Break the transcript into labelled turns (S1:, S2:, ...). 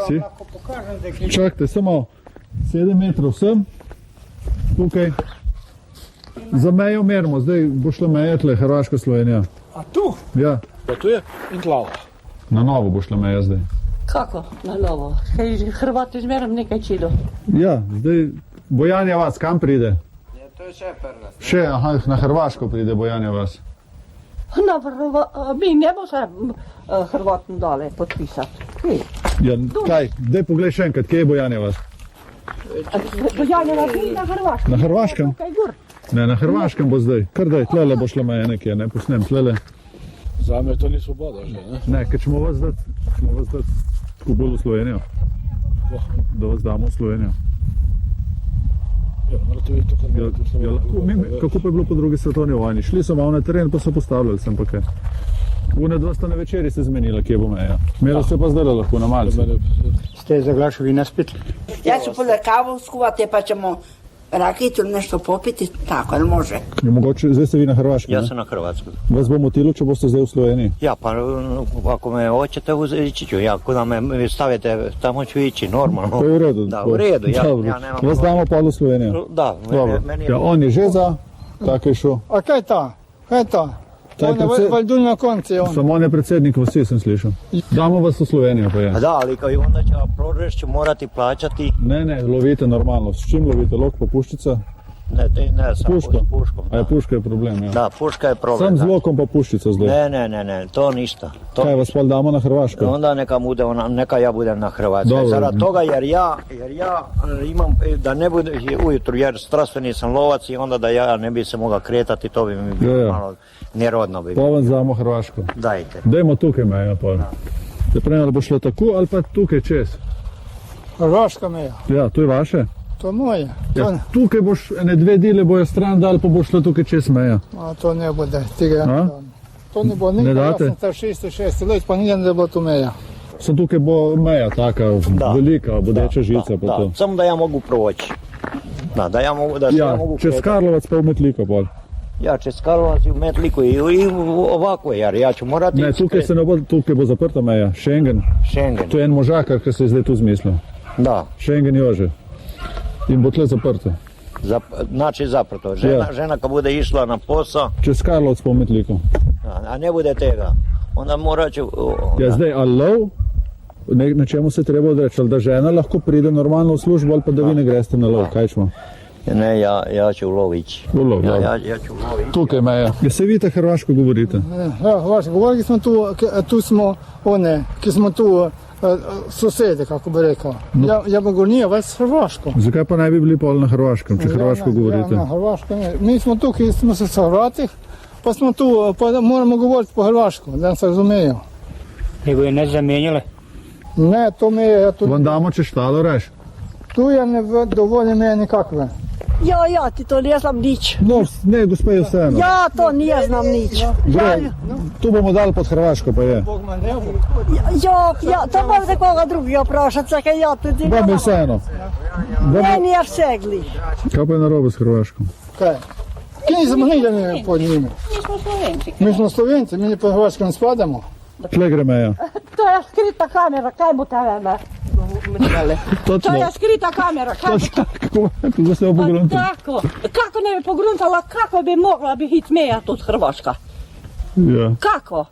S1: Si? Čakajte, samo 7 metrov sem, tukaj. Za mejo merimo, zdaj bo šla meja tle, Hrvaška, Slovenija.
S2: A tu?
S1: Ja,
S2: Pa tu je in glava.
S1: na novo bo šla meja zdaj.
S3: Kako na novo? Kaj Hrvati zmerom nekaj čido?
S1: Ja, zdaj Bojanja vas, kam pride?
S4: Ja, to je še prva.
S1: Še, aha, na Hrvaško pride Bojanja vas.
S3: Mi ne bo se Hrvatom dale podpisati. Kaj?
S1: Ja, kaj, daj poglej še enkrat, kje je Bojanja vas?
S3: Bojanja vas ni na Hrvaškem.
S1: Na Hrvaškem?
S3: Tukaj gor.
S1: Ne, na Hrvaškem bo zdaj, kar daj, tlele bo šla meja nekje, ne, posnem, tlele.
S2: Zame to ni svoboda že, ne?
S1: Ne, ker ćemo vas dati tako bolj v Slovenijo. Da vas damo v Slovenijo.
S2: Ja, ali to je to, kar
S1: Ja,
S2: bi tu
S1: ja, lahko, kako pa je bilo po drugi svetovni vojni? Šli so malo na teren, pa so postavljali sem pa kaj. Une dva sta na večeri se zmenila, kje bo meja. Mela se pa zdaj lahko na malce.
S5: Ste zaglašali na spit?
S6: Ja ću pole kavu skuvati pa ćemo rakicu ili nešto popiti, tako, ali može?
S1: Je mogoče, zdaj ste vi na Hrvaškem,
S7: Ja
S1: ne?
S7: sam na Hrvatskoj.
S1: Vas bo motilo, če boste zdaj v Sloveniji?
S7: Ja, pa ako me hoćete ići ću, ja kuda me stavite, tamo ću ići, normalno.
S1: To je u redu.
S7: Da, u redu,
S1: Dobro.
S7: ja nemam
S1: Vas damo pa v Slovenijo.
S7: Da,
S1: Dobro.
S7: meni
S1: Ja, on je že za, tako je šel.
S5: A kaj ta? Kaj ta?
S1: Taj
S5: On je
S1: predsed-
S5: valjda na konci on.
S1: Samo on je predsjednik vsi, sem slišal. Damo vas v Slovenijo pa je.
S7: A da, ali kao i onda će prođeš ću morati plaćati,
S1: Ne, lovite normalno. S čim lovite? Lok pa puščica?
S7: ne, sam
S1: Puško?
S7: puškom.
S1: A je puška je problem, ja.
S7: Da, puška je problem.
S1: Sam z
S7: da.
S1: lokom pa puščica zdaj.
S7: Ne, to ništa. To
S1: Kaj vas pa damo na Hrvaško?
S7: Onda neka ja budem na Hrvatskoj.
S1: Dobro.
S7: Zarad toga jer ja imam da ne bude ujutru jer strastveni sam lovac i onda da ja ne bi se mogao kretati, to bi mi bilo
S1: Ja.
S7: malo nerodno bi
S1: Pa
S7: bilo.
S1: vam damo Hrvaško.
S7: Dajte.
S1: Dajmo tukaj meja pa. Te pravim, ali bo šlo tako ali pa tukaj čez.
S5: Hrvaška meja.
S1: Ja, to je vaše?
S5: To moje.
S1: Ja, tukaj boš, ene dve dile bojo stran dal, pa bo šlo tukaj čez meja.
S5: A to ne bude. Tega ja
S1: A?
S5: ne dam. To ne bo
S1: Ne
S5: nikoli.
S1: date?
S5: Ja sam star 6 let, pa nikad ne bo tu meja.
S1: Sam tukaj bo meja taka, velika, bodeča žica pa to.
S7: Samo da ja mogu proći. Da ja mogu, da se ja
S1: Ja,
S7: mogu
S1: čez
S7: kretati.
S1: Karlovac pa v Metliko pol.
S7: Ja, čez Karlovac i u Metliku i ovako, jer ja ću morati...
S1: Ne, tukaj bo zaprta meja. Schengen.
S7: Schengen,
S1: To je en možakar, ki se je zdaj tu zmislil.
S7: da.
S1: Schengen Jože. In bo tle zaprto.
S7: Znači zaprto.
S1: Ja.
S7: Žena kad bude išla na posao,
S1: Čez Karlovac pa v Metliko.
S7: a ne bude tega, onda morat ću...
S1: Ja, zdaj ali lov, na čemu se treba odreči, ali da žena lahko pride normalno v službo, ali pa da vi ne greste na lov, kaj ćemo?
S7: Ne, ja ću u lov ići.
S1: V lov, dobro.
S7: Ja ću u lov ići.
S1: Tukaj meja. Ja se vidite, hrvaško govorite.
S5: Ja, Hrvaška. Govorili smo tu smo one, ki smo tu sosede, kako bi rekao. Ja bi govorio, vas Hrvaško.
S1: Zakaj pa ne bi bili pol na hrvaškem, če hrvaško govorite?
S5: Ja, na Hrvaško ne. Mi smo tu, ki smo se Hrvati, pa smo tu, pa moramo govoriti po Hrvašku, da se razumeju.
S8: Nego je ne zamenjale.
S5: Ne, to me je,
S1: Vam damo če štalo reš?
S5: tu je ne dovolj me nikakve.
S3: Ja, ti to ne znam nič.
S1: No, ne, gospe, je vseeno.
S3: Ja, to ne znam nič.
S1: Gre, tu bomo dali pod hrvaško, pa je.
S3: Ja, to bom za koga drugega vprašati, zakaj ja tudi
S1: Vam je vseeno.
S3: Meni je vsegli.
S1: Kaj pa je narobe s hrvaškom?
S5: Kaj? Ki nismo nikoli pod njimi.
S3: Mi smo Slovenci.
S5: Mi smo Slovenci, mi po Hrvaškom ne spadamo.
S1: Tle gre meja.
S3: To je skrita kamera, kaj bo ta veme? To
S1: Točno.
S3: je skrita kamera, kaj bo ta?
S1: Kako ste ovo pogruntali?
S3: Tako, kako ne bi pogruntala, kako bi mogla bi hit meja tudi Hrvaška?
S1: Ja.
S3: Kako?